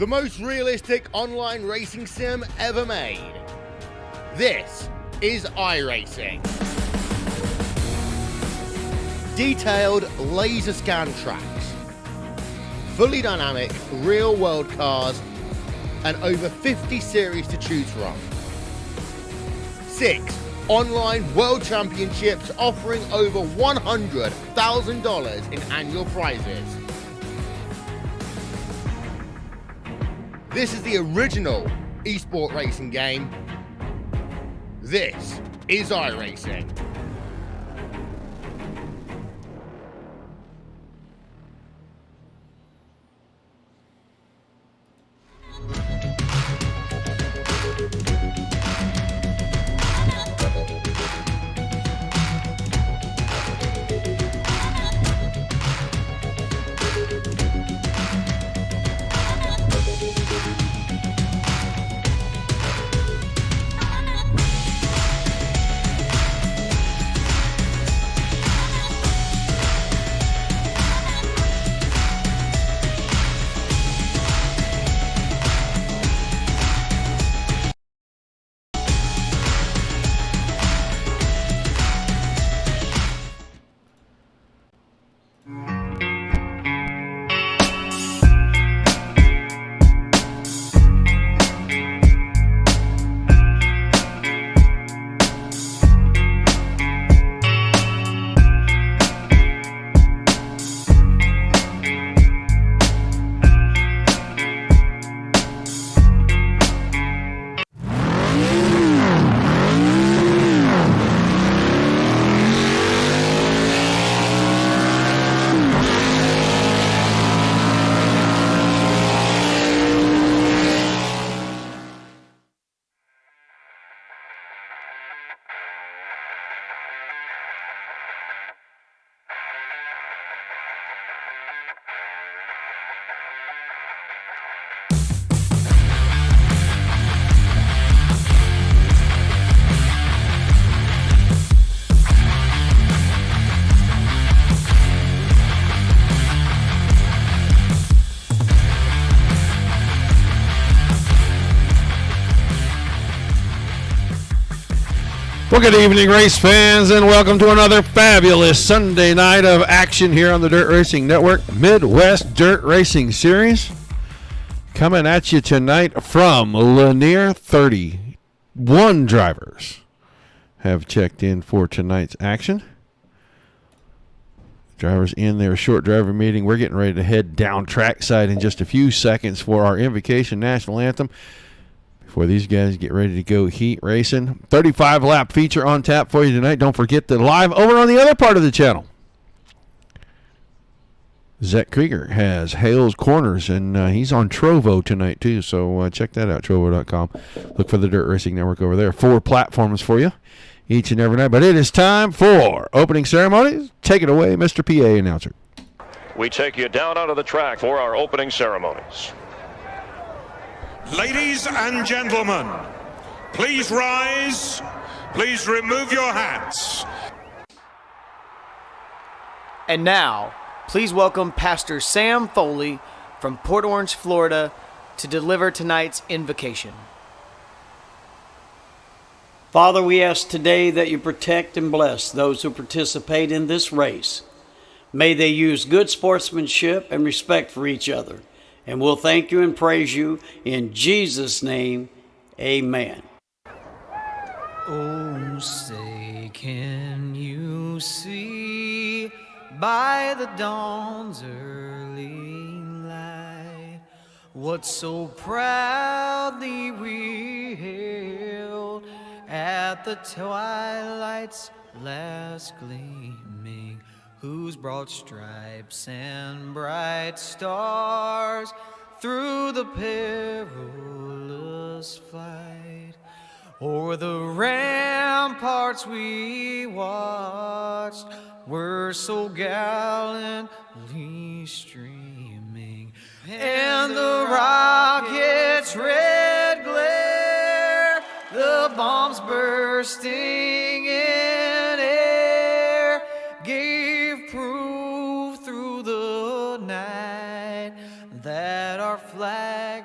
the most realistic online racing sim ever made. This is iRacing. Detailed laser scan tracks, fully dynamic real world cars, and over 50 series to choose from. 6 online world championships offering over $100,000 in annual prizes. This is the original esport racing game. This is iRacing. Well, good evening, race fans, and welcome to another fabulous Sunday night of action here on the Dirt Racing Network Midwest Dirt Racing Series. Coming at you tonight from Lanier. 31 drivers have checked in for tonight's action. Drivers in their short driver meeting. We're getting ready to head down trackside in just a few seconds for our Invocation National Anthem. Before these guys get ready to go heat racing. 35-lap feature on tap for you tonight. Don't forget that live over on the other part of the channel, Zach Krieger has Hale's Corners, and he's on Trovo tonight too, so check that out, trovo.com. Look for the Dirt Racing Network over there. 4 platforms for you each and every night. But it is time for opening ceremonies. Take it away, Mr. PA announcer. We take you down onto the track for our opening ceremonies. Ladies and gentlemen, please rise. Please remove your hats. And now, please welcome Pastor Sam Foley from Port Orange, Florida, to deliver tonight's invocation. Father, we ask today that you protect and bless those who participate in this race. May they use good sportsmanship and respect for each other. And we'll thank you and praise you in Jesus' name. Amen. Oh, say, can you see by the dawn's early light what so proudly we hailed at the twilight's last gleaming, whose broad stripes and bright stars through the perilous flight o'er the ramparts we watched were so gallantly streaming, and the rocket's red glare, the bombs bursting in air, gave proof through the night that our flag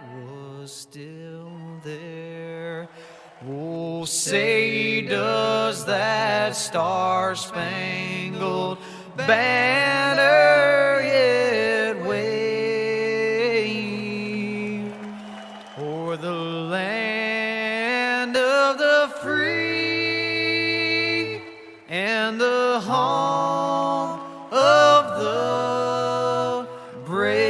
was still there. Oh, say does that star-spangled banner yet wave o'er the land of the free and the home of the brave?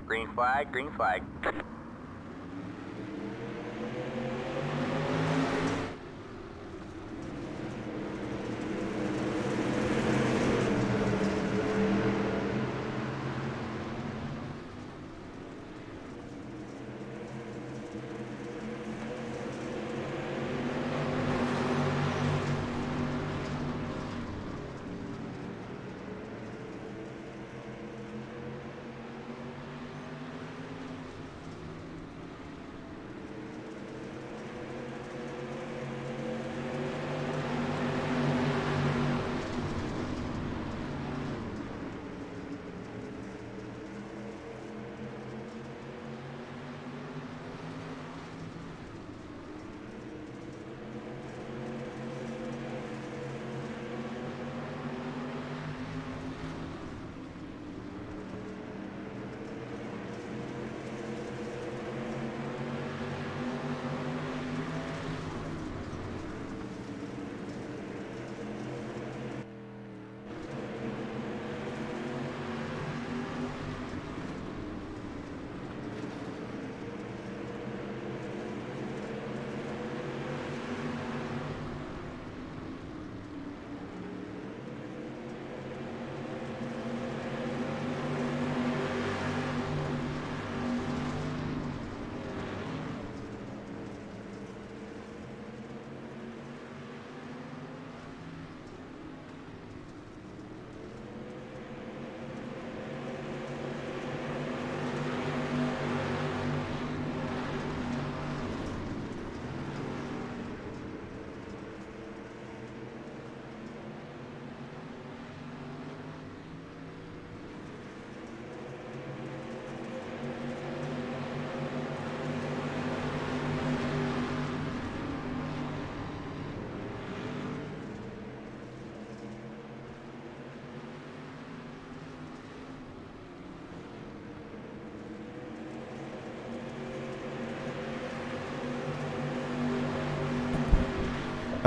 Green flag, green flag.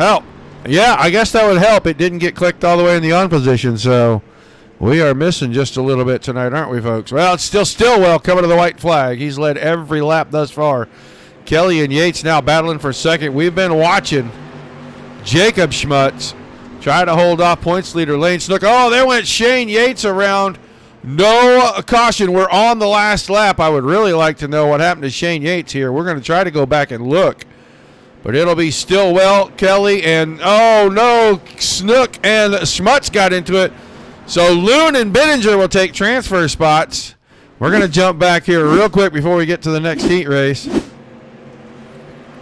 Oh, yeah, I guess that would help. It didn't get clicked all the way in the on position, so we are missing just a little bit tonight, aren't we, folks? Well, it's still Stillwell coming to the white flag. He's led every lap thus far. Kelly and Yates now battling for second. We've been watching Jacob Schmutz Try to hold off points leader Lane Snook. Oh, there went Shane Yates around. No caution. We're on the last lap. I would really like to know what happened to Shane Yates here. We're going to try to go back and look. But it'll be Stillwell, Kelly, and oh no, Snook and Schmutz got into it. So Loon and Bittinger will take transfer spots. We're going to jump back here real quick before we get to the next heat race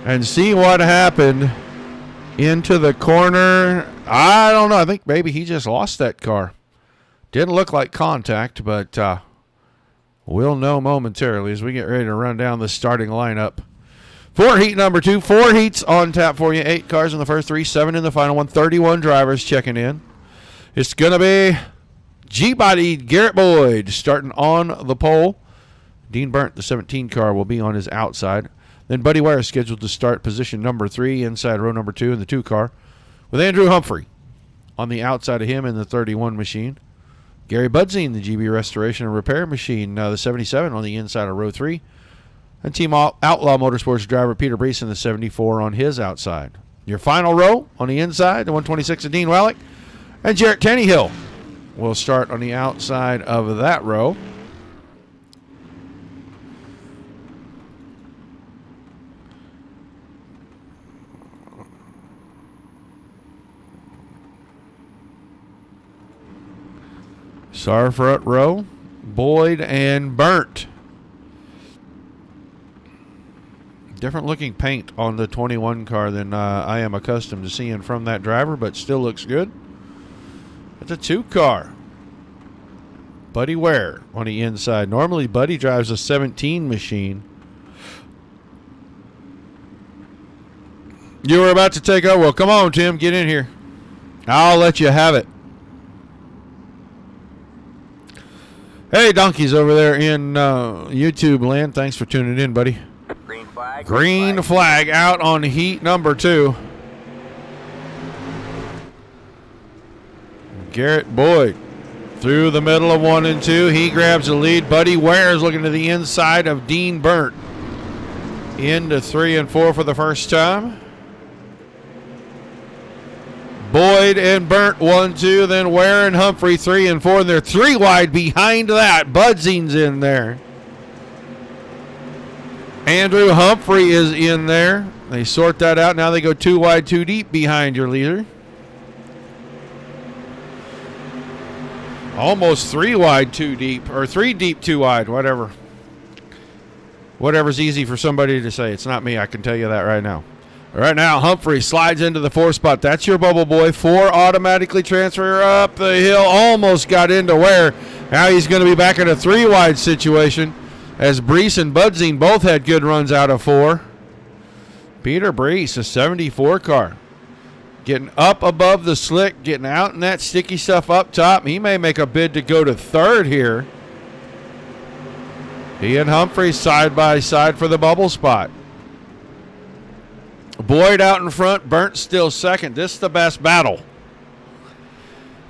and see what happened into the corner. I don't know. I think maybe he just lost that car. Didn't look like contact, but we'll know momentarily as we get ready to run down the starting lineup. For heat number 2, 4 heats on tap for you. 8 cars in the first 3, 7 in the final one. 31 drivers checking in. It's going to be G-bodied Garrett Boyd starting on the pole. Dean Burnt, the 17 car, will be on his outside. Then Buddy Ware is scheduled to start position number 3 inside row number 2 in the 2 car, with Andrew Humphrey on the outside of him in the 31 machine. Gary Budzine, the GB Restoration and Repair machine, the 77 on the inside of row 3. And Team Outlaw Motorsports driver Peter Brees in the 74 on his outside. Your final row on the inside, the 126 of Dean Wallach. And Jarrett Tannehill will start on the outside of that row. Star front row, Boyd and Burnt. Different looking paint on the 21 car than I am accustomed to seeing from that driver, but still looks good. It's a 2 car. Buddy Ware on the inside. Normally Buddy drives a 17 machine. You were about to take over. Well, come on, Tim, get in here. I'll let you have it. Hey, donkeys over there in YouTube land. Thanks for tuning in, buddy. Green flag. Green flag out on heat number 2. Garrett Boyd through the middle of 1 and 2. He grabs the lead. Buddy Ware is looking to the inside of Dean Burnt. Into 3 and 4 for the first time. Boyd and Burnt 1, 2, then Ware and Humphrey 3 and 4, and they're 3 wide behind that. Budzine's in there. Andrew Humphrey is in there. They sort that out. Now they go 2 wide, 2 deep behind your leader. Almost 3 wide, 2 deep, or 3 deep, 2 wide, whatever. Whatever's easy for somebody to say. It's not me, I can tell you that right now. Right now, Humphrey slides into the 4 spot. That's your bubble boy. 4 automatically transfer up the hill. Almost got into Ware. Now he's going to be back in a 3 wide situation as Brees and Budzine both had good runs out of 4. Peter Brees, a 74 car. Getting up above the slick, getting out in that sticky stuff up top. He may make a bid to go to 3rd here. He and Humphrey side by side for the bubble spot. Boyd out in front, Burnt still 2nd. This is the best battle.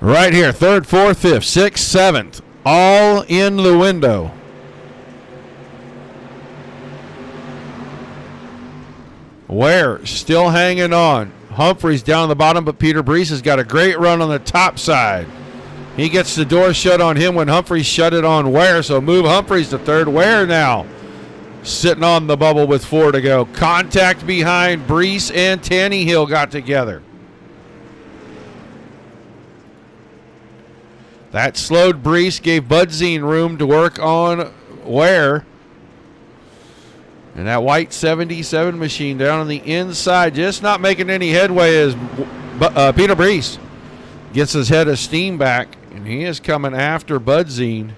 Right here, 3rd, 4th, 5th, 6th, 7th, all in the window. Ware still hanging on. Humphrey's down the bottom, but Peter Brees has got a great run on the top side. He gets the door shut on him when Humphrey shut it on Ware, so move Humphreys to 3rd. Ware now sitting on the bubble with 4 to go. Contact behind. Brees and Tannehill got together. That slowed Brees, gave Budzine room to work on Ware. And that white 77 machine down on the inside just not making any headway as Peter Brees gets his head of steam back, and he is coming after Budzine.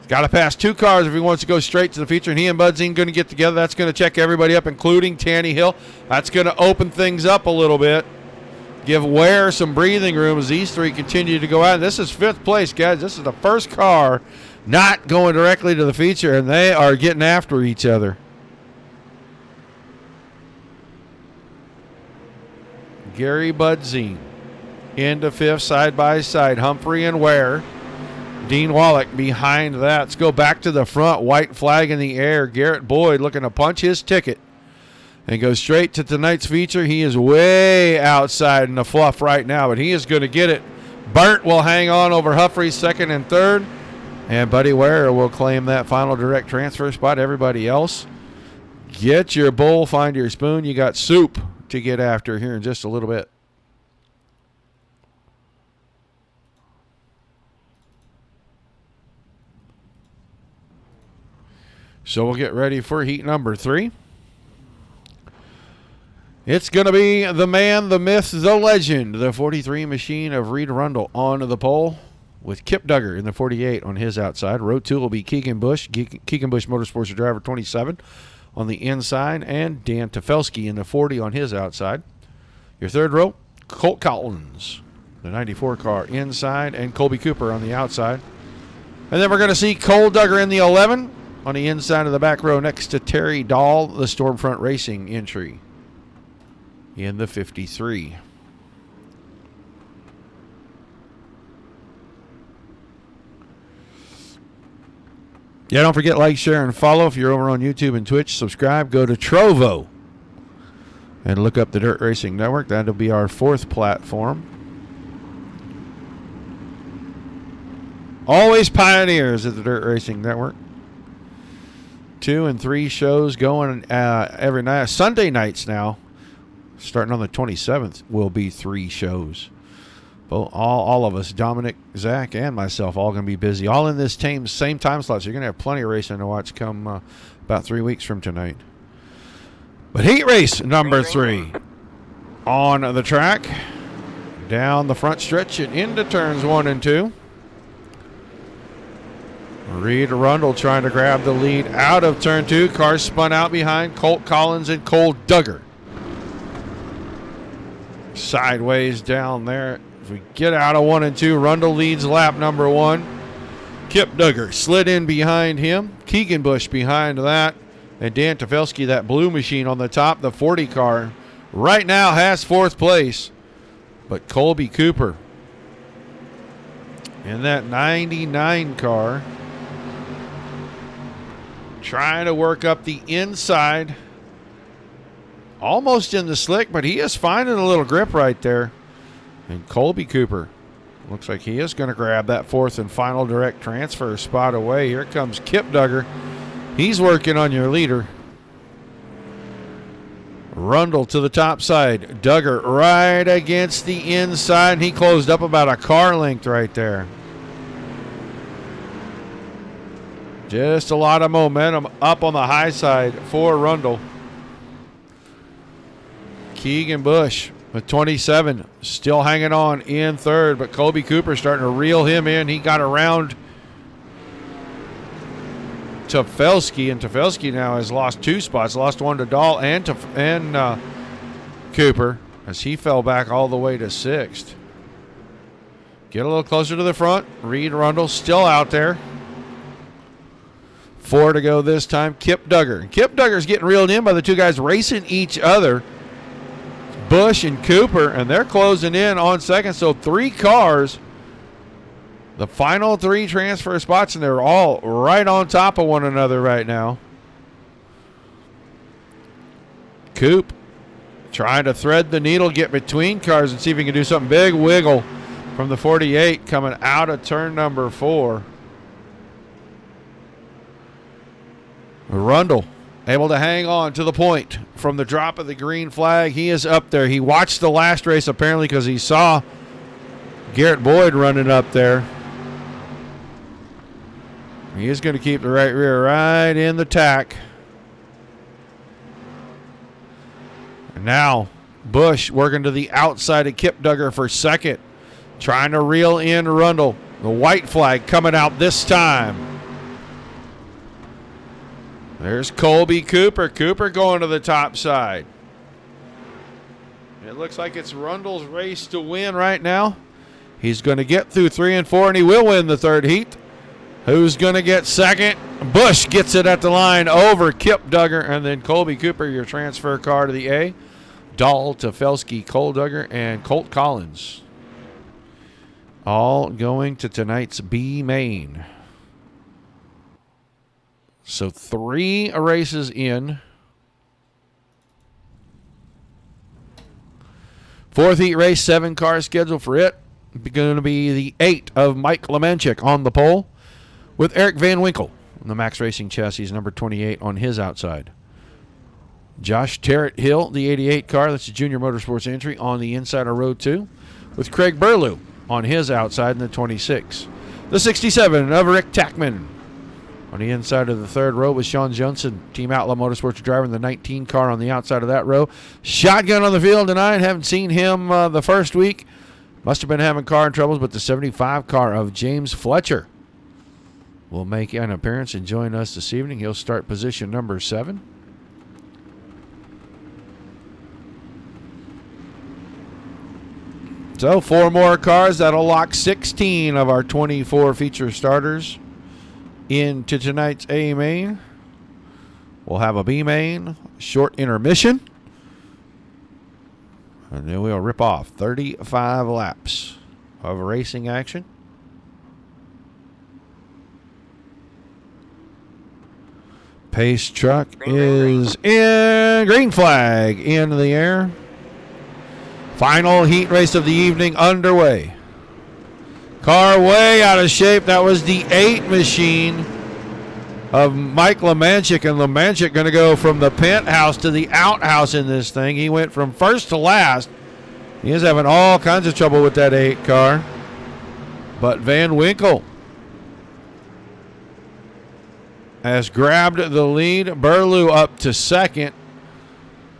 Got to pass 2 cars if he wants to go straight to the feature, and he and Budzine going to get together. That's going to check everybody up, including Tannehill. That's going to open things up a little bit. Give Ware some breathing room as these 3 continue to go out. This is 5th place, guys. This is the first car not going directly to the feature, and they are getting after each other. Gary Budzine into 5th, side by side. Humphrey and Ware. Dean Wallach behind that. Let's go back to the front. White flag in the air. Garrett Boyd looking to punch his ticket and go straight to tonight's feature. He is way outside in the fluff right now, but he is going to get it. Burt will hang on over Humphrey, second and third. And Buddy Ware will claim that final direct transfer spot. Everybody else, get your bowl, find your spoon. You got soup to get after here in just a little bit. So we'll get ready for heat number 3. It's going to be the man, the myth, the legend, the 43 machine of Reed Rundle on the pole with Kip Duggar in the 48 on his outside. Row 2 will be Keegan Bush. Keegan Bush Motorsports driver 27 on the inside, and Dan Tefelsky in the 40 on his outside. Your third row, Colt Collins, the 94 car inside, and Colby Cooper on the outside. And then we're going to see Cole Duggar in the 11 on the inside of the back row next to Terry Dahl, the Stormfront Racing entry in the 53. Yeah, don't forget, like, share, and follow. If you're over on YouTube and Twitch, subscribe. Go to Trovo and look up the Dirt Racing Network. That'll be our 4th platform. Always pioneers at the Dirt Racing Network. 2 and 3 shows going every night. Sunday nights now, starting on the 27th, will be 3 shows. Well, all of us, Dominic, Zach, and myself, all going to be busy. All in this same time slot, so you're going to have plenty of racing to watch come about 3 weeks from tonight. But heat race number 3 on the track. Down the front stretch and into turns 1 and 2. Reed Rundle trying to grab the lead out of turn 2. Car spun out behind Colt Collins and Cole Duggar. Sideways down there. If we get out of 1 and 2, Rundle leads lap number 1. Kip Duggar slid in behind him. Keegan Bush behind that. And Dan Tefelsky, that blue machine on the top, the 40 car, right now has 4th place. But Colby Cooper in that 99 car trying to work up the inside. Almost in the slick, but he is finding a little grip right there. And Colby Cooper looks like he is going to grab that 4th and final direct transfer spot away. Here comes Kip Duggar. He's working on your leader. Rundle to the top side. Duggar right against the inside. And he closed up about a car length right there. Just a lot of momentum up on the high side for Rundle. Keegan Bush with 27 still hanging on in 3rd, but Colby Cooper starting to reel him in. He got around Tefelsky, and Tefelsky now has lost 2 spots, lost 1 to Dahl and Cooper as he fell back all the way to 6th. Get a little closer to the front. Reed Rundle still out there. 4 to go this time. Kip Duggar. Kip Duggar's getting reeled in by the 2 guys racing each other. Bush and Cooper, and they're closing in on 2nd. So 3 cars, the final 3 transfer spots, and they're all right on top of one another right now. Coop trying to thread the needle, get between cars, and see if he can do something big. Wiggle from the 48 coming out of turn number 4. Rundle able to hang on to the point from the drop of the green flag. He is up there. He watched the last race apparently because he saw Garrett Boyd running up there. He is going to keep the right rear right in the tack. And now Bush working to the outside of Kip Duggar for 2nd. Trying to reel in Rundle. The white flag coming out this time. There's Colby Cooper. Cooper going to the top side. It looks like it's Rundle's race to win right now. He's going to get through 3 and 4, and he will win the 3rd heat. Who's going to get 2nd? Bush gets it at the line over Kip Duggar, and then Colby Cooper, your transfer car to the A. Dahl, Tefelsky, Cole Duggar, and Colt Collins. All going to tonight's B main. So 3 races in. Fourth heat race, 7 cars scheduled for it. Going to be the 8 of Mike Lemanchik on the pole with Eric Van Winkle on the Max Racing chassis, number 28 on his outside. Josh Terrett Hill, the 88 car, that's a Junior Motorsports entry, on the inside of row 2 with Craig Burlew on his outside in the 26. The 67 of Rick Tackman on the inside of the third row with Sean Johnson, Team Outlaw Motorsports driver, in the 19 car on the outside of that row. Shotgun on the field tonight. Haven't seen him the first week. Must have been having car troubles, but the 75 car of James Fletcher will make an appearance and join us this evening. He'll start position number 7. So 4 more cars. That'll lock 16 of our 24 feature starters into tonight's A main. We'll have a B main, short intermission, and then we'll rip off 35 laps of racing action. Pace truck is in. Green flag in the air. Final heat race of the evening underway. Car way out of shape. That was the 8 machine of Mike Lemanchik. And Lemanchik going to go from the penthouse to the outhouse in this thing. He went from first to last. He is having all kinds of trouble with that 8 car. But Van Winkle has grabbed the lead. Burlew up to second.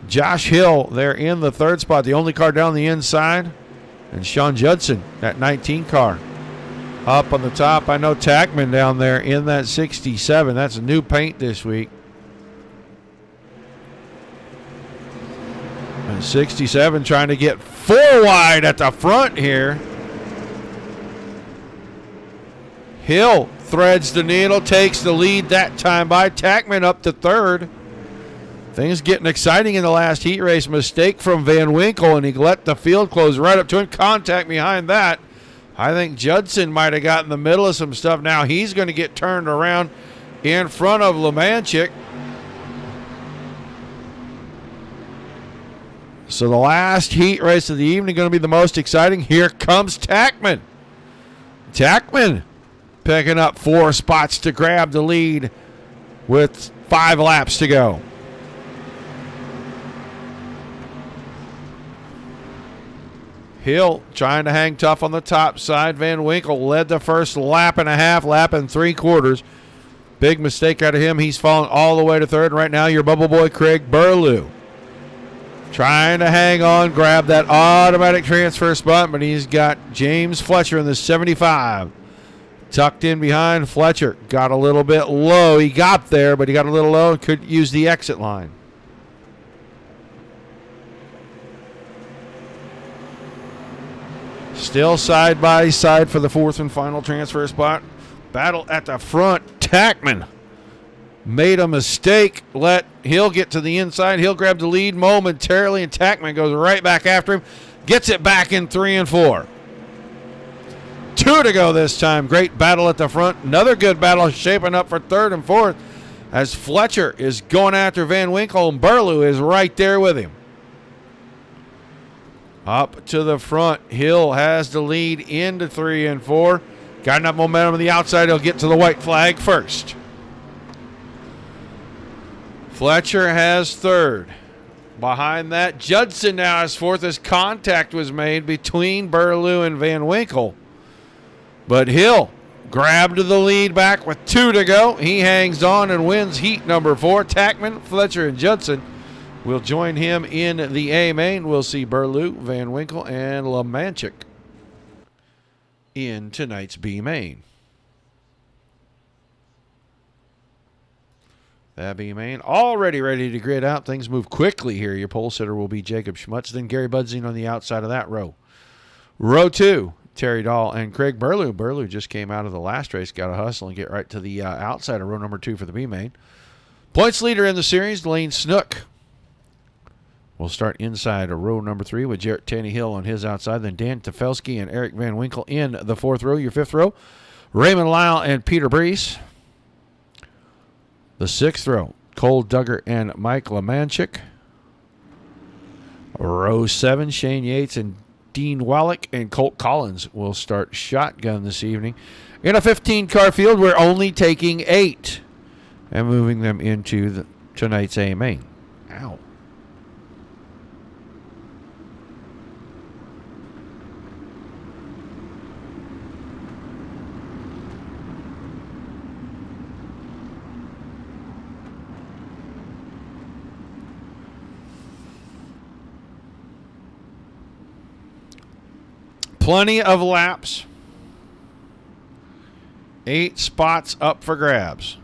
Josh Hill there in the third spot, the only car down the inside. And Sean Judson, that 19 car, up on the top. I know Tackman down there in that 67. That's a new paint this week. And 67 trying to get 4 wide at the front here. Hill threads the needle, takes the lead that time by Tackman up to third. Things getting exciting in the last heat race. Mistake from Van Winkle, and he let the field close right up to him. Contact behind that. I think Judson might have got in the middle of some stuff. Now he's going to get turned around in front of Lemanchik. So the last heat race of the evening going to be the most exciting. Here comes Tackman. Tackman picking up 4 spots to grab the lead with 5 laps to go. Hill trying to hang tough on the top side. Van Winkle led the first lap and a half, lap and 3/4. Big mistake out of him. He's fallen all the way to third. Right now, your bubble boy, Craig Burlew, trying to hang on, grab that automatic transfer spot, but he's got James Fletcher in the 75. Tucked in behind Fletcher. Got a little bit low. He got there, but he got a little low and could use the exit line. Still side by side for the 4th and final transfer spot. Battle at the front. Tackman made a mistake. Let Hill get to the inside. Hill grabbed the lead momentarily, and Tackman goes right back after him. Gets it back in 3 and 4. 2 to go this time. Great battle at the front. Another good battle shaping up for 3rd and 4th as Fletcher is going after Van Winkle, and Burlew is right there with him. Up to the front. Hill has the lead into 3 and 4. Got enough momentum on the outside. He'll get to the white flag first. Fletcher has 3rd. Behind that, Judson now has 4th as contact was made between Burlew and Van Winkle. But Hill grabbed the lead back with 2 to go. He hangs on and wins heat number 4. Tackman, Fletcher, and Judson will join him in the A main. We'll see Burlew, Van Winkle, and Lemanchik in tonight's B main. That B main already ready to grid out. Things move quickly here. Your pole sitter will be Jacob Schmutz. Then Gary Budzine on the outside of that row. Row 2, Terry Dahl and Craig Burlew. Burlew just came out of the last race, got to hustle and get right to the outside of row number 2 for the B main. Points leader in the series, Lane Snook. We'll start inside of row number 3 with Jarrett Tannehill on his outside. Then Dan Tefelsky and Eric Van Winkle in the 4th row. Your 5th row, Raymond Lyle and Peter Brees. The 6th row, Cole Duggar and Mike Lemanchik. Row 7, Shane Yates and Dean Wallach and Colt Collins will start shotgun this evening. In a 15-car field, we're only taking 8 and moving them into tonight's AMA. Ow. Plenty of laps. 8 spots up for grabs.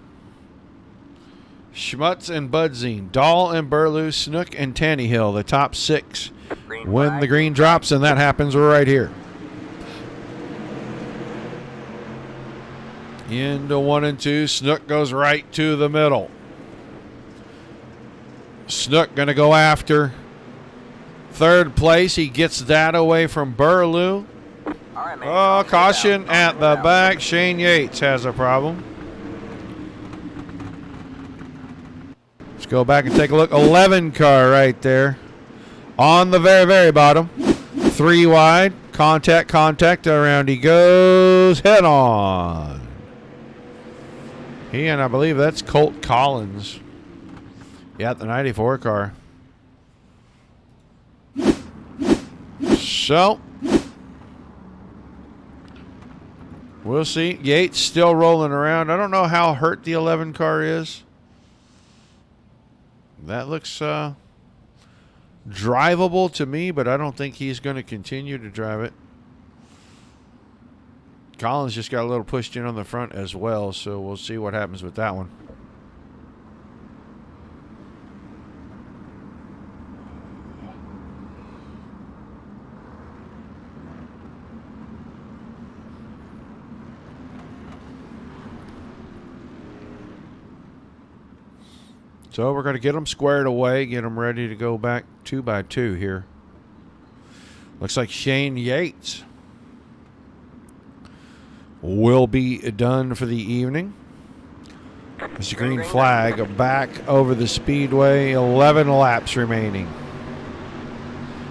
Schmutz and Budzine, Dahl and Burlew, Snook and Tannehill, the top 6 when the green drops, and that happens right here. Into 1 and 2. Snook goes right to the middle. Snook going to go after 3rd place. He gets that away from Burlew. Oh, caution at the back. Shane Yates has a problem. Let's go back and take a look. 11 car right there. On the very, very bottom. 3 wide. Contact. Around he goes. Head on. And I believe that's Colt Collins. Yeah, the 94 car. So, we'll see. Yates still rolling around. I don't know how hurt the 11 car is. That looks drivable to me, but I don't think he's going to continue to drive it. Collins just got a little pushed in on the front as well, so we'll see what happens with that one. So we're going to get them squared away, get them ready to go back 2 by 2 here. Looks like Shane Yates will be done for the evening. There's a green flag back over the speedway. 11 laps remaining.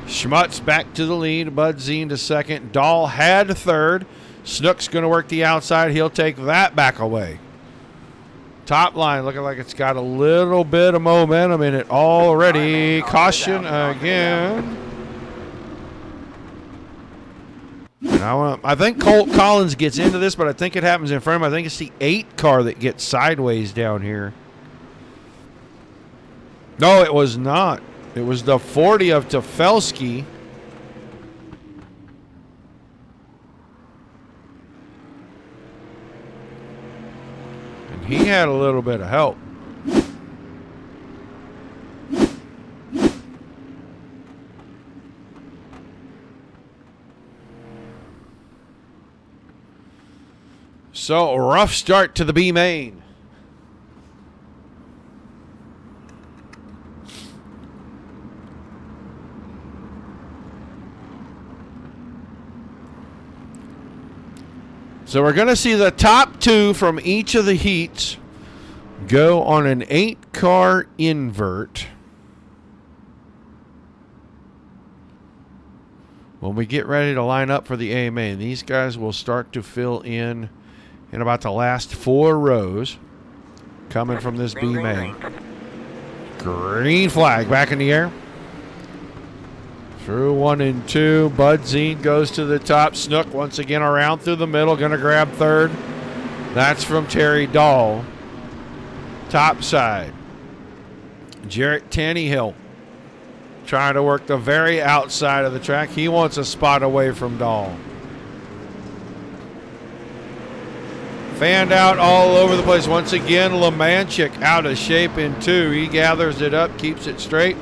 Schmutz back to the lead. Budzine to 2nd. Dahl had 3rd. Snook's going to work the outside. He'll take that back away. Top line looking like it's got a little bit of momentum in it already. Caution again. I think Colt Collins gets into this, but I think it happens in front of him. I think it's the 8 car that gets sideways down here. No, it was not. It was the 40 of Tefelsky. And he had a little bit of help. So, a rough start to the B main. So we're going to see the top 2 from each of the heats go on an 8-car invert. When we get ready to line up for the AMA, and these guys will start to fill in about the last 4 rows coming from this B main. Green flag back in the air. Through 1 and 2. Budzine goes to the top. Snook once again around through the middle. Going to grab 3rd. That's from Terry Dahl. Top side. Jarrett Tannehill trying to work the very outside of the track. He wants a spot away from Dahl. Fanned out all over the place. Once again, Lemanchik out of shape in 2. He gathers it up, keeps it straight.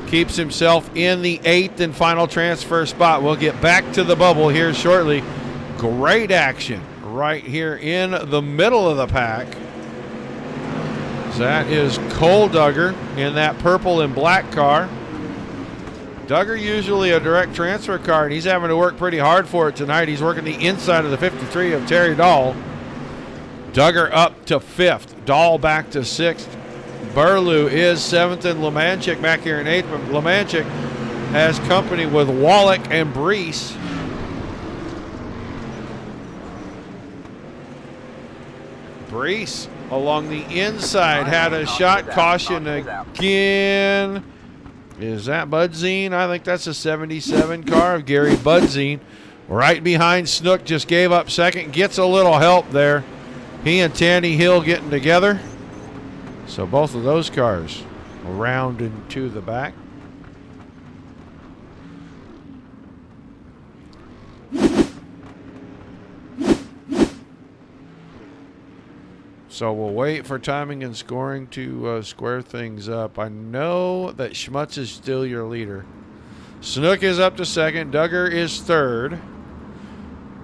Keeps himself in the 8th and final transfer spot. We'll get back to the bubble here shortly. Great action right here in the middle of the pack. That is Cole Duggar in that purple and black car. Duggar usually a direct transfer car, and he's having to work pretty hard for it tonight. He's working the inside of the 53 of Terry Dahl. Duggar up to 5th. Dahl back to 6th. Burlew is 7th, and Lemanchik back here in 8th. But Lemanchik has company with Wallach and Brees. Brees along the inside had a shot. Caution again. Is that Budzine? I think that's a 77 car of Gary Budzine. Right behind Snook, just gave up second. Gets a little help there. He and Tanny Hill getting together. So both of those cars around into the back. So we'll wait for timing and scoring to square things up. I know that Schmutz is still your leader. Snook is up to second. Duggar is third.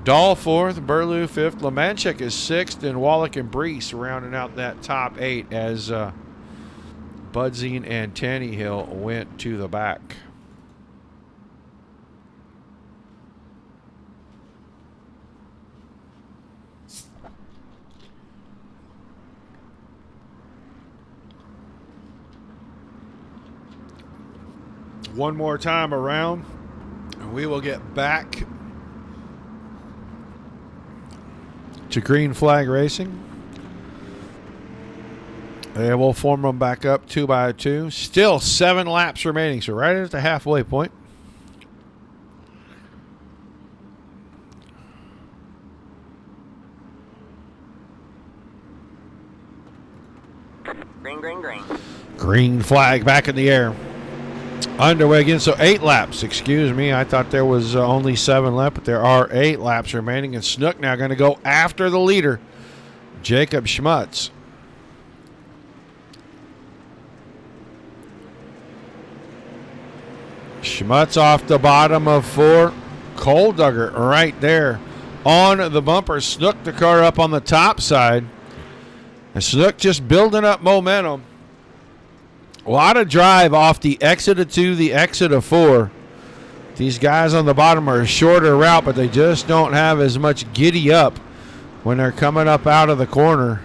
Dahl fourth. Burlew fifth. Lemanchik is sixth. And Wallach and Brees rounding out that top 8 as Budzine and Tannehill went to the back. One more time around, and we will get back to green flag racing. And we'll form them back up 2 by 2. Still 7 laps remaining, so right at the halfway point. Green, green, green. Green flag back in the air. Underway again, so 8 laps. Excuse me, I thought there was only 7 left, but there are 8 laps remaining. And Snook now going to go after the leader, Jacob Schmutz. Schmutz off the bottom of 4. Cole Duggar right there on the bumper. Snook the car up on the top side. And Snook just building up momentum. A lot of drive off the exit of 2, the exit of 4. These guys on the bottom are a shorter route, but they just don't have as much giddy up when they're coming up out of the corner.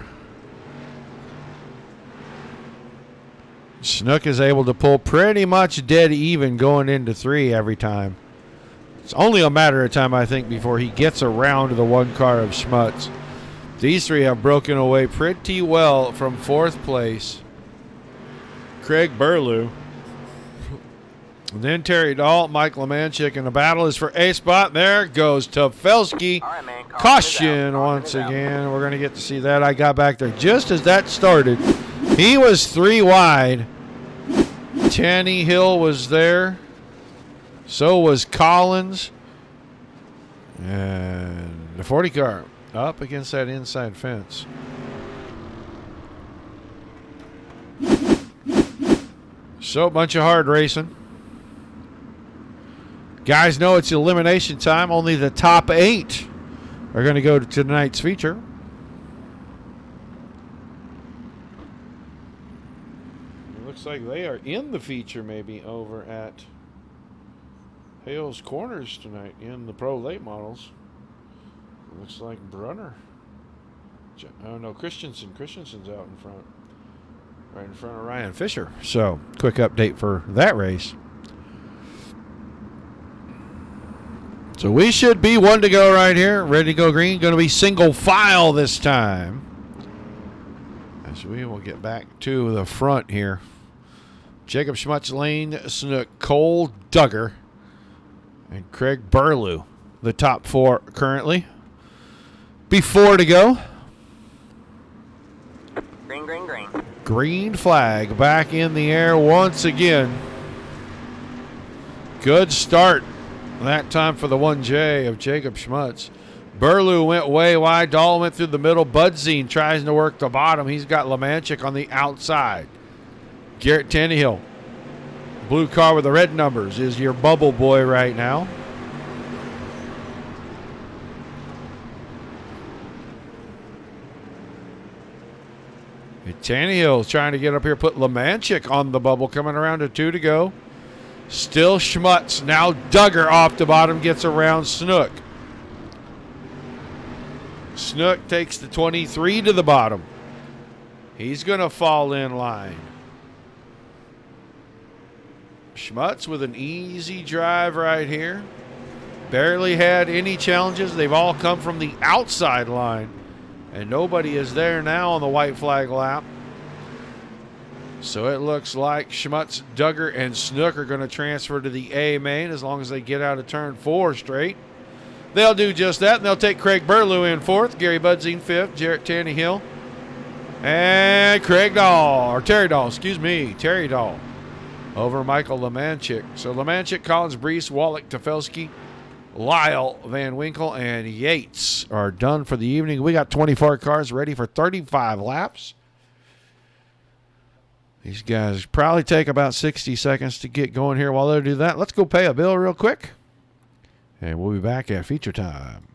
Snook is able to pull pretty much dead even going into 3 every time. It's only a matter of time, I think, before he gets around the 1 car of Schmutz. These 3 have broken away pretty well from 4th place. Craig Burlew. And then Terry Dahl, Mike Lemanchik, and the battle is for A spot. There goes Tofelsky. All right, man. Caution once again. We're going to get to see that. I got back there just as that started. He was 3 wide. Tanny Hill was there. So was Collins. And the 40 car up against that inside fence. So a bunch of hard racing. Guys know it's elimination time. Only the top 8 are going to go to tonight's feature. It looks like they are in the feature maybe over at Hales Corners tonight in the Pro Late Models. It looks like Brunner. Oh, no, Christensen. Christensen's out in front. Right in front of Ryan Fisher. So, quick update for that race. So, we should be 1 to go right here. Ready to go green. Going to be single file this time. As we will get back to the front here. Jacob Schmutz, Lane Snook, Cole Duggar, and Craig Burlew. The top 4 currently. Be 4 to go. Green, green, green. Green flag back in the air once again. Good start that time for the 1J of Jacob Schmutz. Burlew went way wide. Dahl went through the middle. Budzine tries to work the bottom. He's got Lemanchik on the outside. Garrett Tannehill, blue car with the red numbers, is your bubble boy right now. Tannehill's trying to get up here, put Lemanchik on the bubble, coming around to 2 to go. Still Schmutz. Now Duggar off the bottom, gets around Snook. Snook takes the 23 to the bottom. He's going to fall in line. Schmutz with an easy drive right here. Barely had any challenges. They've all come from the outside line. And nobody is there now on the white flag lap. So it looks like Schmutz, Duggar, and Snook are going to transfer to the A main as long as they get out of turn 4 straight. They'll do just that, and they'll take Craig Burlew in 4th, Gary Budzine 5th, Jarrett Tannehill, and Terry Dahl over Michael Lemanchik. So Lemanchik, Collins, Brees, Wallach, Tefelsky, Lyle, Van Winkle, and Yates are done for the evening. We got 24 cars ready for 35 laps. These guys probably take about 60 seconds to get going here. While they do that, let's go pay a bill real quick. And we'll be back at feature time.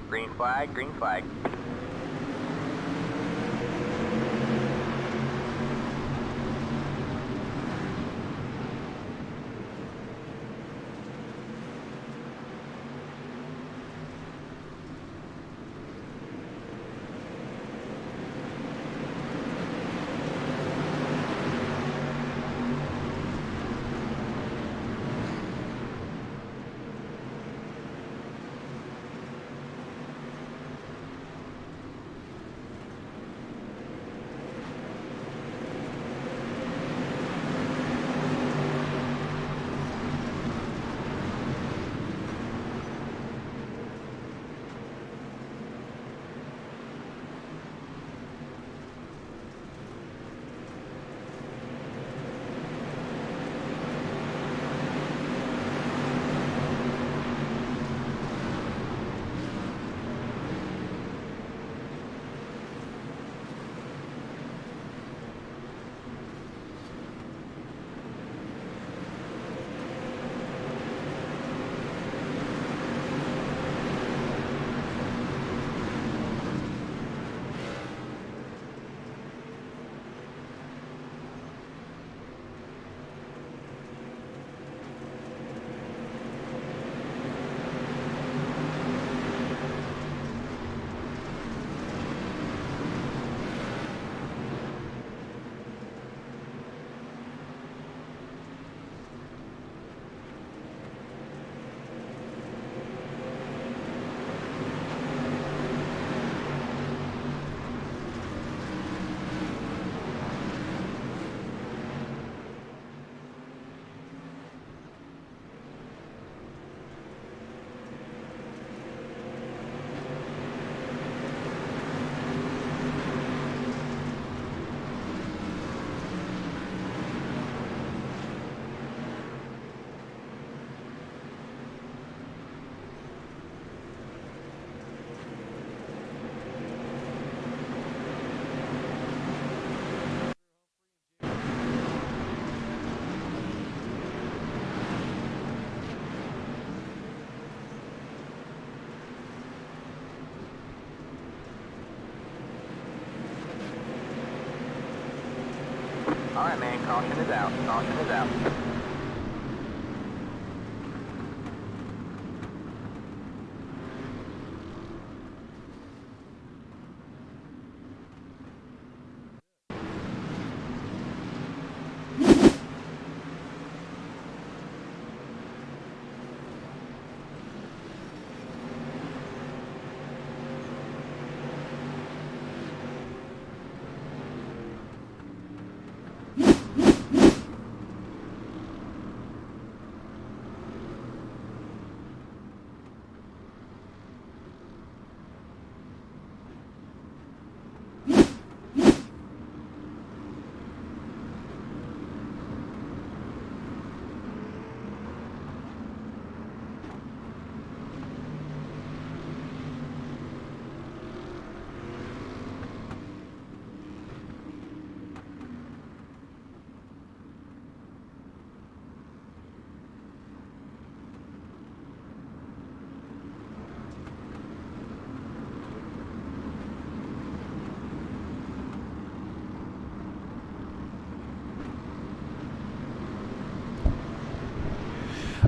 Green flag, green flag. All right, man. Caution is out. Caution is out.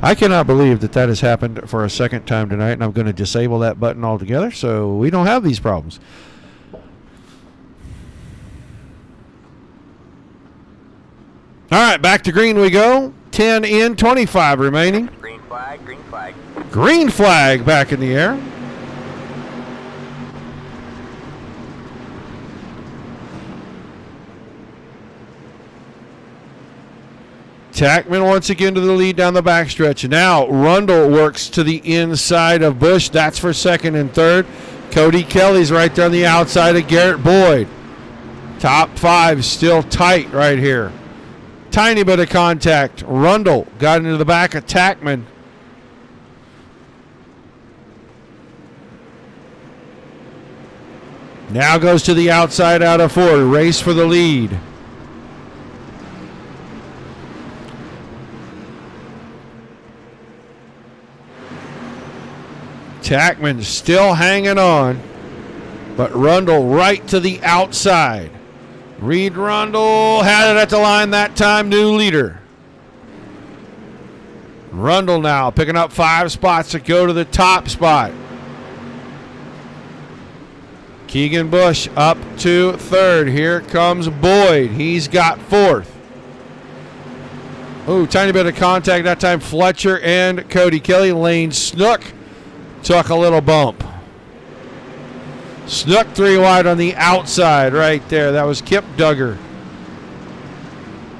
I cannot believe that that has happened for a second time tonight, and I'm going to disable that button altogether so we don't have these problems. All right, back to green we go. 10 in, 25 remaining. Green flag, green flag. Green flag back in the air. Tackman once again to the lead down the backstretch. Now Rundle works to the inside of Bush. That's for second and third. Cody Kelly's right there on the outside of Garrett Boyd. Top five still tight right here. Tiny bit of contact. Rundle got into the back of Tackman. Now goes to the outside out of four. Race for the lead. Tackman still hanging on, but Rundle right to the outside. Reed Rundle had it at the line that time, new leader. Rundle now picking up 5 spots to go to the top spot. Keegan Bush up to 3rd. Here comes Boyd. He's got 4th. Ooh, tiny bit of contact that time. Fletcher and Cody Kelly. Lane Snook took a little bump. Snook 3 wide on the outside right there. That was Kip Duggar.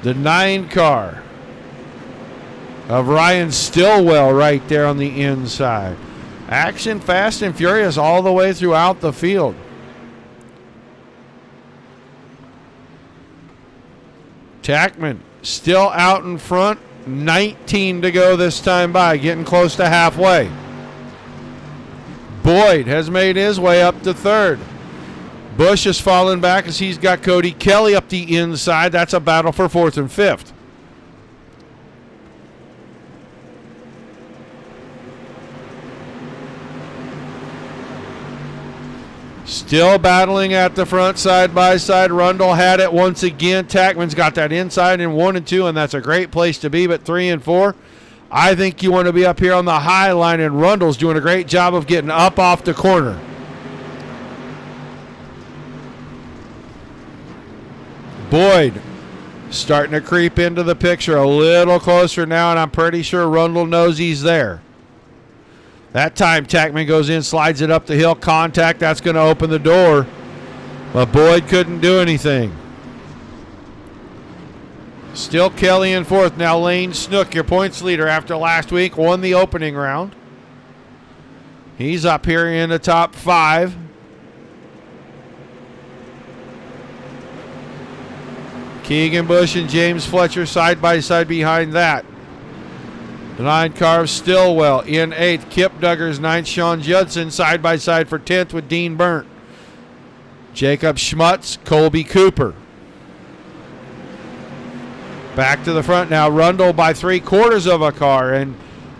The 9 car of Ryan Stillwell right there on the inside. Action fast and furious all the way throughout the field. Tackman still out in front. 19 to go this time by, getting close to halfway. Boyd has made his way up to 3rd. Bush is falling back as he's got Cody Kelly up the inside. That's a battle for 4th and 5th. Still battling at the front, side by side. Rundle had it once again. Tackman's got that inside in 1 and 2, and that's a great place to be. But 3 and 4, I think you want to be up here on the high line, and Rundle's doing a great job of getting up off the corner. Boyd starting to creep into the picture a little closer now, and I'm pretty sure Rundle knows he's there. That time, Tackman goes in, slides it up the hill. Contact, that's going to open the door. But Boyd couldn't do anything. Still Kelly in 4th. Now Lane Snook, your points leader after last week, won the opening round. He's up here in the top 5. Keegan Bush and James Fletcher side by side behind that. The 9 car of Stillwell in 8th. Kip Duggar's 9th. Sean Judson side by side for 10th with Dean Burnt. Jacob Schmutz, Colby Cooper. Back to the front now. Rundle by 3/4 of a car. And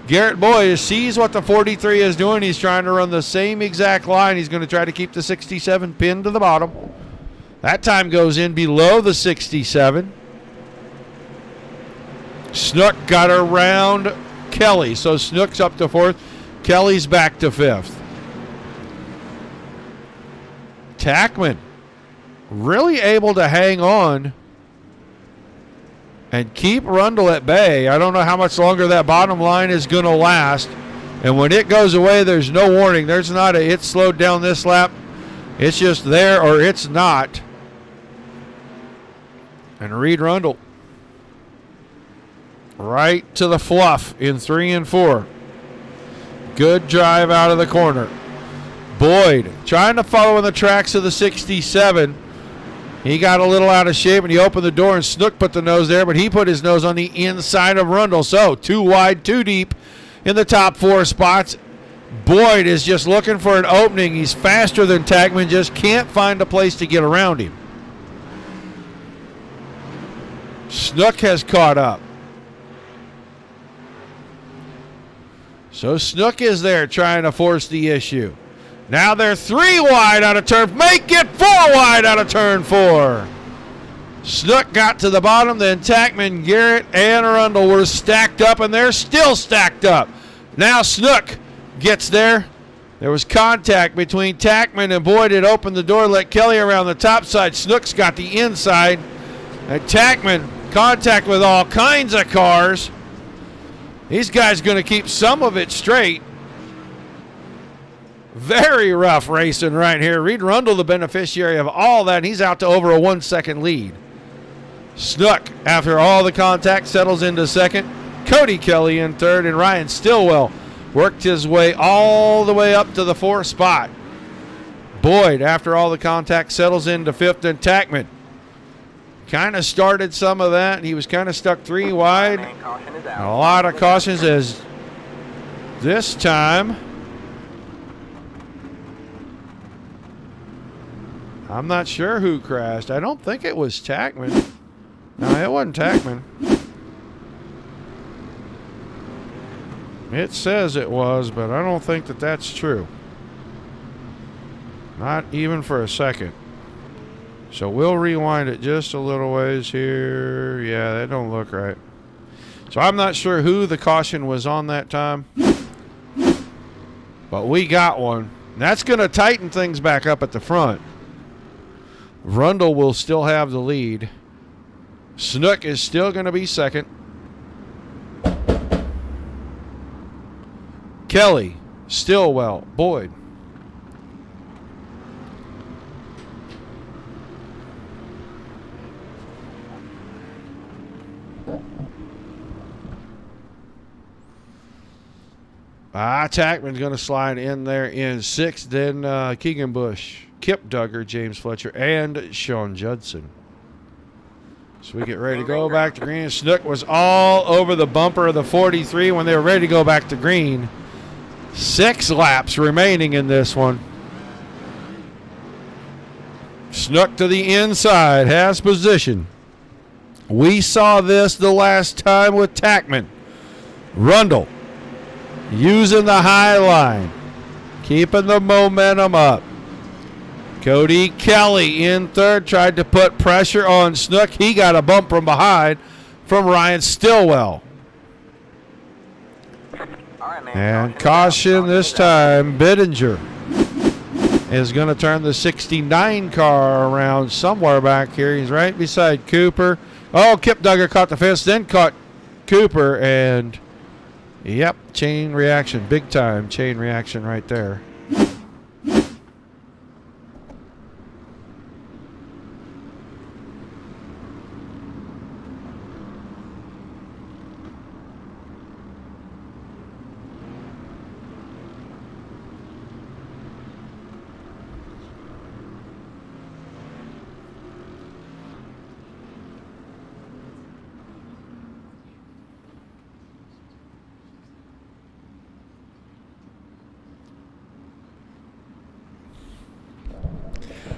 Garrett Boyd sees what the 43 is doing. He's trying to run the same exact line. He's going to try to keep the 67 pinned to the bottom. That time goes in below the 67. Snook got around Kelly, so Snook's up to 4th. Kelly's back to 5th. Tackman really able to hang on and keep Rundle at bay. I don't know how much longer that bottom line is going to last. And when it goes away, there's no warning. There's not a it's slowed down this lap. It's just there or it's not. And Reed Rundle right to the fluff in 3 and 4. Good drive out of the corner. Boyd trying to follow in the tracks of the 67. He got a little out of shape and he opened the door and Snook put the nose there, but he put his nose on the inside of Rundle. So 2 wide, 2 deep in the top 4 spots. Boyd is just looking for an opening. He's faster than Tackman, just can't find a place to get around him. Snook has caught up. So Snook is there trying to force the issue. Now they're 3 wide out of turn. Make it 4 wide out of turn 4. Snook got to the bottom. Then Tackman, Garrett, and Rundle were stacked up, and they're still stacked up. Now Snook gets there. There was contact between Tackman and Boyd. It opened the door, let Kelly around the top side. Snook's got the inside. And Tackman, contact with all kinds of cars. These guys going to keep some of it straight. Very rough racing right here. Reed Rundle, the beneficiary of all that. He's out to over a 1-second lead. Snook, after all the contact, settles into 2nd. Cody Kelly in 3rd, and Ryan Stillwell worked his way all the way up to the 4th spot. Boyd, after all the contact, settles into 5th, and Tackman kind of started some of that. He was kind of stuck 3 wide. A lot of cautions as this time. I'm not sure who crashed. I don't think it was Tackman. No, it wasn't Tackman. It It says it was, but I don't think that that's true. Not even for a second. So we'll rewind it just a little ways here. Yeah, that don't look right. So I'm not sure who the caution was on that time. But we got one. And that's going to tighten things back up at the front. Rundle will still have the lead. Snook is still going to be second. Kelly, Stillwell, Boyd. Tackman's going to slide in there in sixth. Then Keegan Bush, Kip Duggar, James Fletcher, and Sean Judson. So we get ready to go back to green. Snook was all over the bumper of the 43 when they were ready to go back to green. 6 laps remaining in this one. Snook to the inside, has position. We saw this the last time with Tackman. Rundle using the high line, keeping the momentum up. Cody Kelly in third, tried to put pressure on Snook. He got a bump from behind from Ryan Stillwell. And caution this time, Bittinger is going to turn the 69 car around somewhere back here. He's right beside Cooper. Oh, Kip Duggar caught the fence, then caught Cooper, and yep, chain reaction, big time chain reaction right there.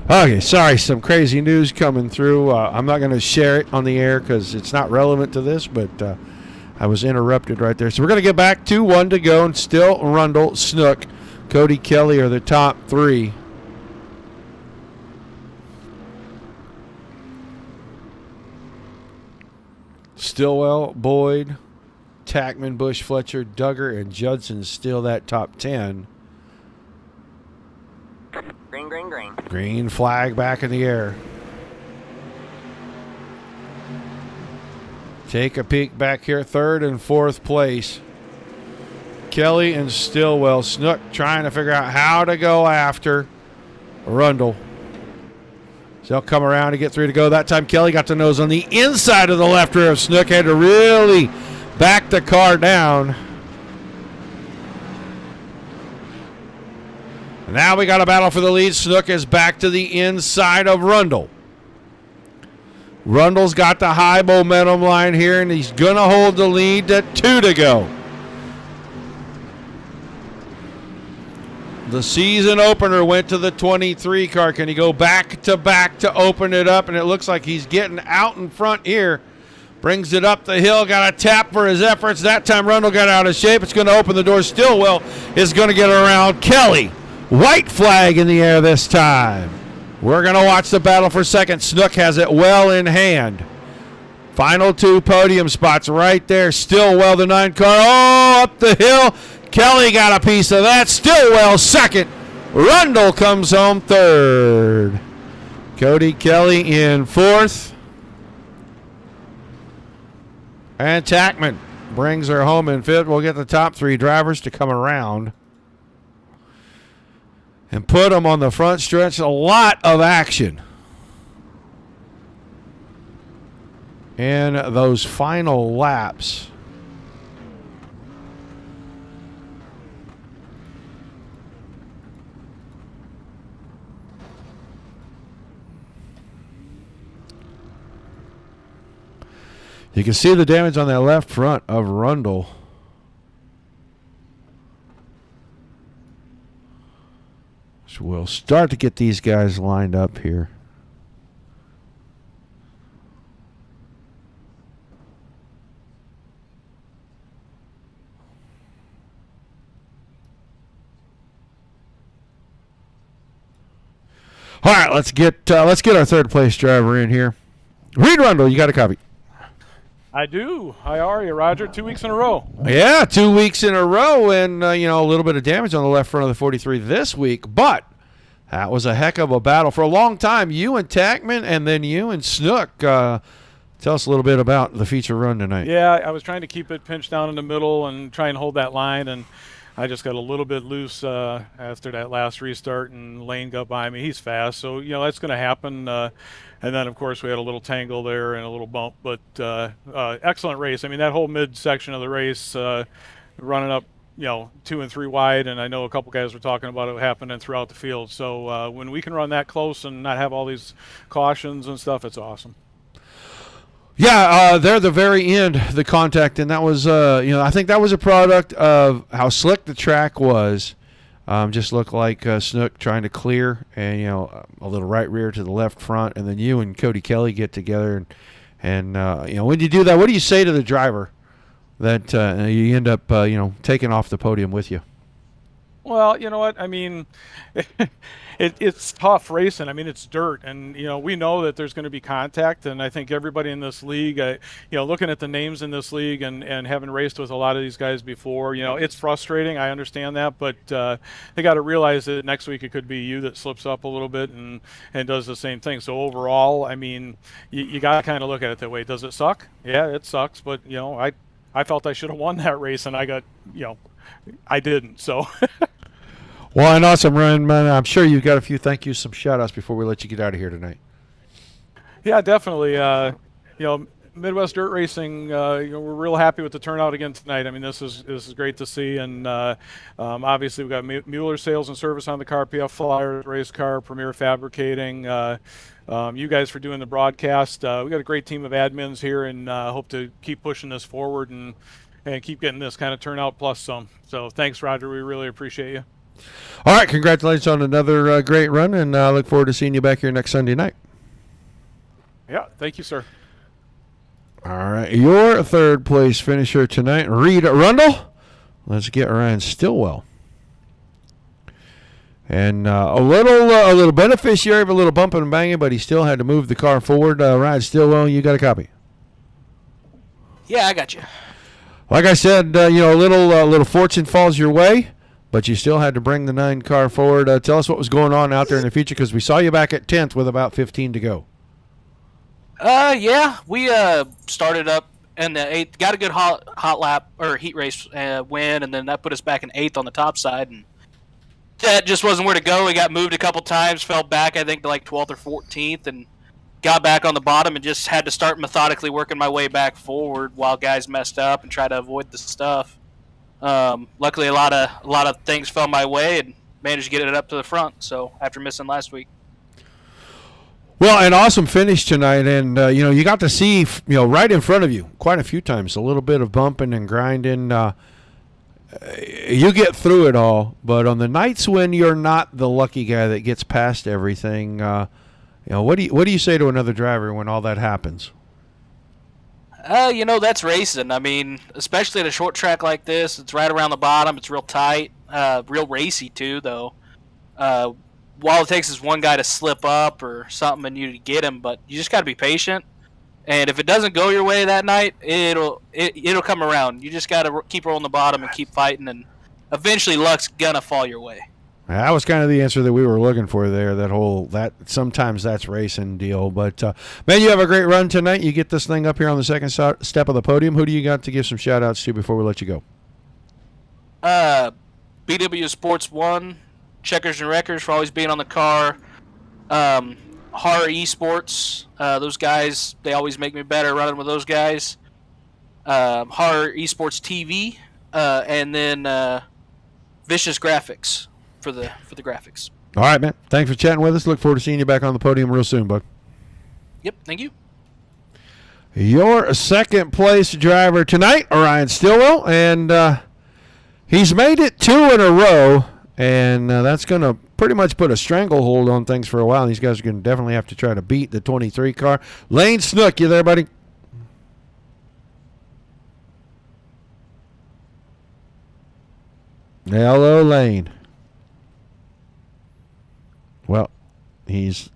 Okay, sorry, some crazy news coming through. I'm not going to share it on the air because it's not relevant to this, but I was interrupted right there. So we're going to get back to 1 to go, and still Rundle, Snook, Cody Kelly are the top 3. Stillwell, Boyd, Tackman, Bush, Fletcher, Duggar, and Judson still that top 10. Green, green, green. Green flag back in the air. Take a peek back here, 3rd and 4th place. Kelly and Stillwell. Snook trying to figure out how to go after Rundle. So they'll come around to get 3 to go. That time Kelly got the nose on the inside of the left rear of Snook. Had to really back the car down. Now we got a battle for the lead. Snook is back to the inside of Rundle. Rundle's got the high momentum line here, and he's going to hold the lead at 2 to go. The season opener went to the 23 car. Can he go back to open it up? And it looks like he's getting out in front here. Brings it up the hill. Got a tap for his efforts. That time Rundle got out of shape. It's going to open the door. Stillwell is going to get around Kelly. White flag in the air this time. We're going to watch the battle for second. Snook has it well in hand. Final 2 podium spots right there. Stillwell, the 9 car. Oh, up the hill. Kelly got a piece of that. Stillwell second. Rundle comes home 3rd. Cody Kelly in 4th. And Tackman brings her home in 5th. We'll get the top 3 drivers to come around and put them on the front stretch. A lot of action in those final laps. You can see the damage on that left front of Rundle. So we'll start to get these guys lined up here. All right, let's get our third place driver in here. Reed Rundle, you got a copy? I do. How are you, Roger? 2 weeks in a row. Yeah, 2 weeks in a row, and a little bit of damage on the left front of the 43 this week, but that was a heck of a battle for a long time. You and Tackman, and then you and Snook. Tell us a little bit about the feature run tonight. Yeah, I was trying to keep it pinched down in the middle and try and hold that line, and I just got a little bit loose after that last restart, and Lane got by me. He's fast, so that's going to happen. And then, of course, we had a little tangle there and a little bump, but excellent race. I mean, that whole mid-section of the race, running up, 2 and 3 wide, and I know a couple guys were talking about it happening throughout the field. So when we can run that close and not have all these cautions and stuff, it's awesome. Yeah, there at the very end, the contact, and that was, I think that was a product of how slick the track was. Just looked like Snook trying to clear, and a little right rear to the left front, and then you and Cody Kelly get together, and when you do that, what do you say to the driver that you end up taking off the podium with you? Well, you know what? I mean, it's tough racing. I mean, it's dirt, and we know that there's going to be contact. And I think everybody in this league, looking at the names in this league and having raced with a lot of these guys before, it's frustrating. I understand that, but they got to realize that next week it could be you that slips up a little bit and does the same thing. So overall, I mean, you got to kind of look at it that way. Does it suck? Yeah, it sucks. But I felt I should have won that race, and I got I didn't. So. Well, an awesome run, man. I'm sure you've got a few thank yous, some shout-outs before we let you get out of here tonight. Yeah, definitely. Midwest Dirt Racing, we're real happy with the turnout again tonight. I mean, this is great to see, and obviously we've got Mueller Sales and Service on the car, PF Flyers Race Car, Premier Fabricating, you guys for doing the broadcast. We got a great team of admins here, and hope to keep pushing this forward and keep getting this kind of turnout plus some. So thanks, Roger. We really appreciate you. All right, congratulations on another great run, and I look forward to seeing you back here next Sunday night. Yeah, thank you, sir. All right, your third place finisher tonight, Reed Rundle. Let's get Ryan Stillwell. And a little beneficiary of a little bumping and banging, but he still had to move the car forward. Ryan Stillwell, you got a copy? Yeah, I got you. Like I said, a little fortune falls your way, but you still had to bring the 9 car forward. Tell us what was going on out there in the future, because we saw you back at 10th with about 15 to go. Yeah, we started up in the 8th, got a good hot lap or heat race win, and then that put us back in 8th on the top side, and that just wasn't where to go. We got moved a couple times, fell back I think to like 12th or 14th, and got back on the bottom and just had to start methodically working my way back forward while guys messed up and try to avoid the stuff. Luckily, a lot of things fell my way and managed to get it up to the front. So after missing last week. Well, an awesome finish tonight, and you got to see right in front of you quite a few times a little bit of bumping and grinding. You get through it all, but on the nights when you're not the lucky guy that gets past everything, what do you say to another driver when all that happens? That's racing. I mean, especially at a short track like this, it's right around the bottom. It's real tight, real racy too, though. All it takes is one guy to slip up or something and you get him, but you just got to be patient. And if it doesn't go your way that night, it'll come around. You just got to keep rolling the bottom and keep fighting, and eventually luck's gonna fall your way. That was kind of the answer that we were looking for there. That sometimes that's racing deal. But man, you have a great run tonight. You get this thing up here on the second step of the podium. Who do you got to give some shout outs to before we let you go? BW Sports 1, Checkers and Wreckers for always being on the car. Horror Esports, those guys, they always make me better running with those guys. Horror Esports TV, and then Vicious Graphics for the graphics. All right, man. Thanks for chatting with us. Look forward to seeing you back on the podium real soon, bud. Yep, thank you. Your second place driver tonight, Ryan Stillwell, and he's made it 2 in a row, and that's going to pretty much put a stranglehold on things for a while. These guys are going to definitely have to try to beat the 23 car. Lane Snook, you there, buddy? Hello, Lane. Well, he's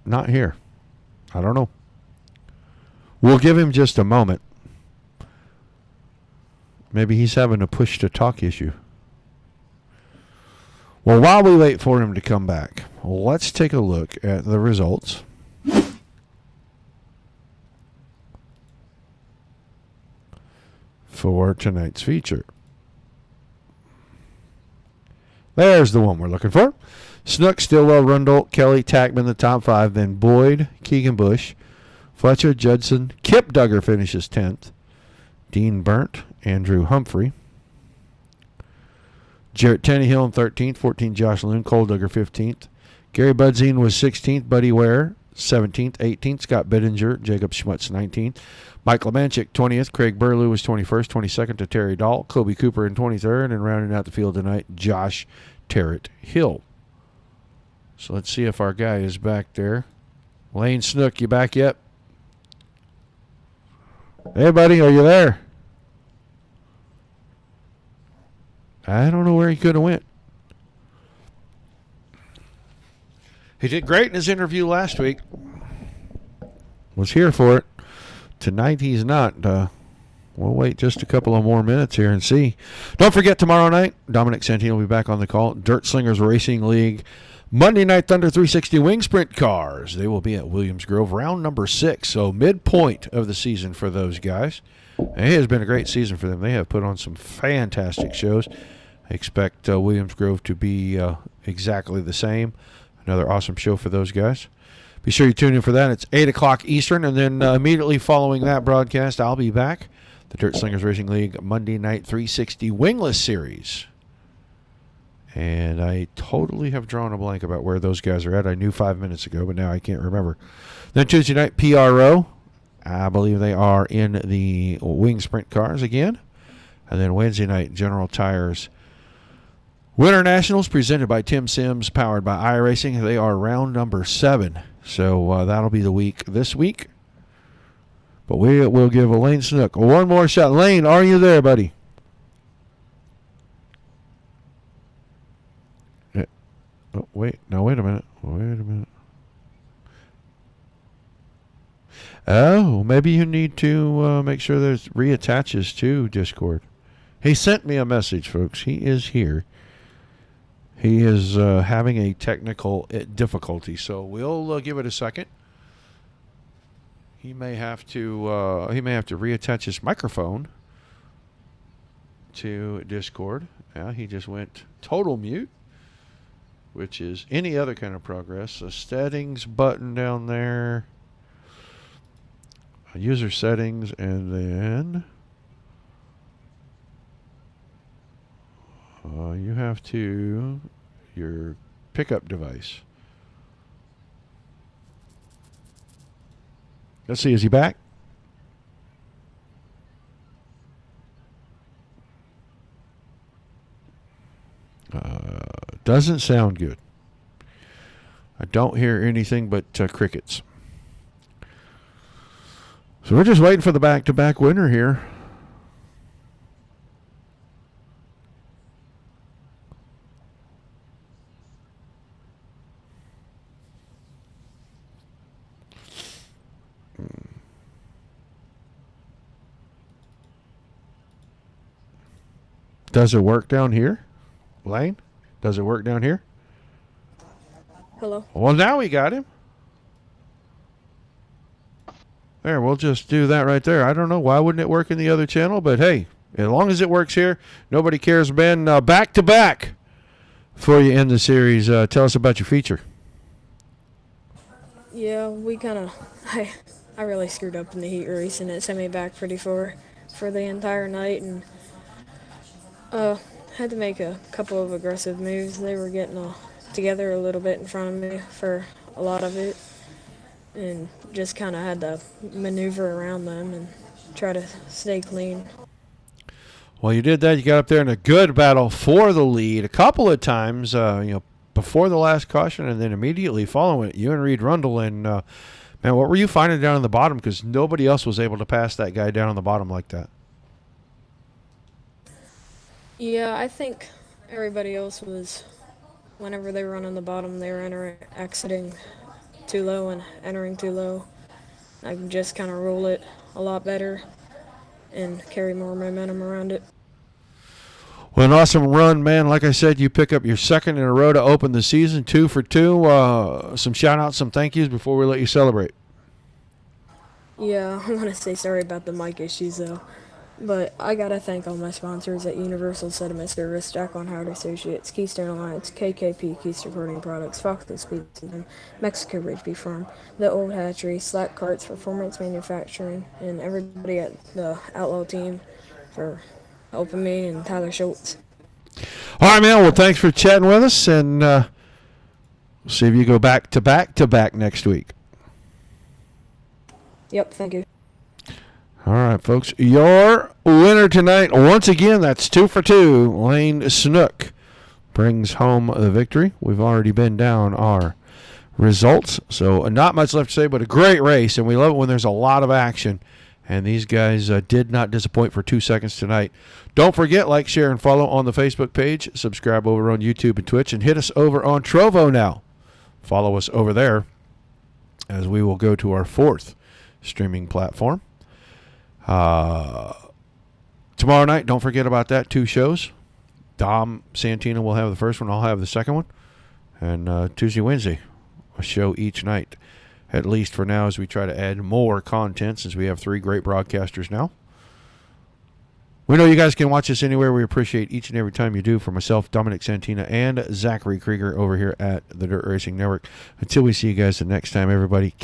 not here. I don't know. We'll give him just a moment. Maybe he's having a push-to-talk issue. Well, while we wait for him to come back, let's take a look at the results. For tonight's feature. There's the one we're looking for. Snook, Stillwell, Rundle, Kelly, Tackman, the top 5. Then Boyd, Keegan Bush, Fletcher, Judson, Kip Duggar finishes 10th. Dean Burnt, Andrew Humphrey. Jarrett Tannehill in 13th. 14th, Josh Loon, Cole Duggar 15th. Gary Budzine was 16th. Buddy Ware, 17th. 18th, Scott Bittinger, Jacob Schmutz, 19th. Mike Lemanchik, 20th. Craig Burlew was 21st. 22nd to Terry Dahl. Kobe Cooper in 23rd. And rounding out the field tonight, Josh Terrett Hill. So let's see if our guy is back there. Lane Snook, you back yet? Hey, buddy, are you there? I don't know where he could have went. He did great in his interview last week. Was here for it. Tonight he's not. We'll wait just a couple of more minutes here and see. Don't forget, tomorrow night, Dominic Santino will be back on the call. Dirt Slingers Racing League. Monday Night Thunder 360 Wing Sprint cars. They will be at Williams Grove, round number 6. So midpoint of the season for those guys. And it has been a great season for them. They have put on some fantastic shows. I expect Williams Grove to be exactly the same. Another awesome show for those guys. Be sure you tune in for that. It's 8 o'clock Eastern, and then immediately following that broadcast, I'll be back. The Dirt Slingers Racing League Monday Night 360 Wingless Series. And I totally have drawn a blank about where those guys are at. I knew 5 minutes ago, but now I can't remember. Then Tuesday night, PRO. I believe they are in the Wing Sprint cars again. And then Wednesday night, General Tires Winter Nationals presented by Tim Sims, powered by iRacing. They are round number 7. So that'll be the week this week. But we will give Lane Snook one more shot. Lane, are you there, buddy? Oh, wait. Now, wait a minute. Oh, maybe you need to make sure there's reattaches to Discord. He sent me a message, folks. He is here. He is having a technical difficulty, so we'll give it a second. He may have to reattach his microphone to Discord. Yeah, he just went total mute, which is any other kind of progress. A settings button down there, user settings, and then you have to your pickup device. Let's see, is he back? Doesn't sound good. I don't hear anything but crickets. So we're just waiting for the back-to-back winner here. Does it work down here? Lane? Does it work down here? Hello. Well, now we got him. There, we'll just do that right there. I don't know. Why wouldn't it work in the other channel? But, hey, as long as it works here, nobody cares, Ben. Back-to-back for you in the series. Tell us about your feature. Yeah, we kind of... I really screwed up in the heat race, and it sent me back pretty far for the entire night, and had to make a couple of aggressive moves. They were getting together a little bit in front of me for a lot of it, and just kind of had to maneuver around them and try to stay clean. Well, you did that. You got up there in a good battle for the lead a couple of times, before the last caution, and then immediately following it, you and Reed Rundle. And, man, what were you finding down in the bottom? Because nobody else was able to pass that guy down on the bottom like that. Yeah, I think everybody else was, whenever they were on the bottom, they were exiting too low and entering too low. I can just kind of roll it a lot better and carry more momentum around it. Well, an awesome run, man. Like I said, you pick up your second in a row to open the season, 2 for 2. Some shout-outs, some thank yous before we let you celebrate. Yeah, I'm going to say sorry about the mic issues, though. But I got to thank all my sponsors at Universal Sediment Service, Jack on Howard Associates, Keystone Alliance, KKP, Keystone Recording Products, Foxless Pizza, Mexico Ridge Beef Farm, The Old Hatchery, Slack Carts, Performance Manufacturing, and everybody at the Outlaw team for helping me, and Tyler Schultz. All right, man. Well, thanks for chatting with us, and we'll see if you go back to back next week. Yep, thank you. All right, folks. Your winner tonight, once again, that's 2 for 2. Lane Snook brings home the victory. We've already been down our results, so not much left to say, but a great race, and we love it when there's a lot of action. And these guys did not disappoint for 2 seconds tonight. Don't forget, like, share, and follow on the Facebook page. Subscribe over on YouTube and Twitch, and hit us over on Trovo now. Follow us over there as we will go to our 4th streaming platform. Tomorrow night, don't forget about that. 2 shows. Dom Santina will have the first one. I'll have the second one. And Tuesday, Wednesday, a show each night. At least for now, as we try to add more content, since we have 3 great broadcasters now. We know you guys can watch us anywhere. We appreciate each and every time you do. For myself, Dominic Santina, and Zachary Krieger over here at the Dirt Racing Network. Until we see you guys the next time, everybody,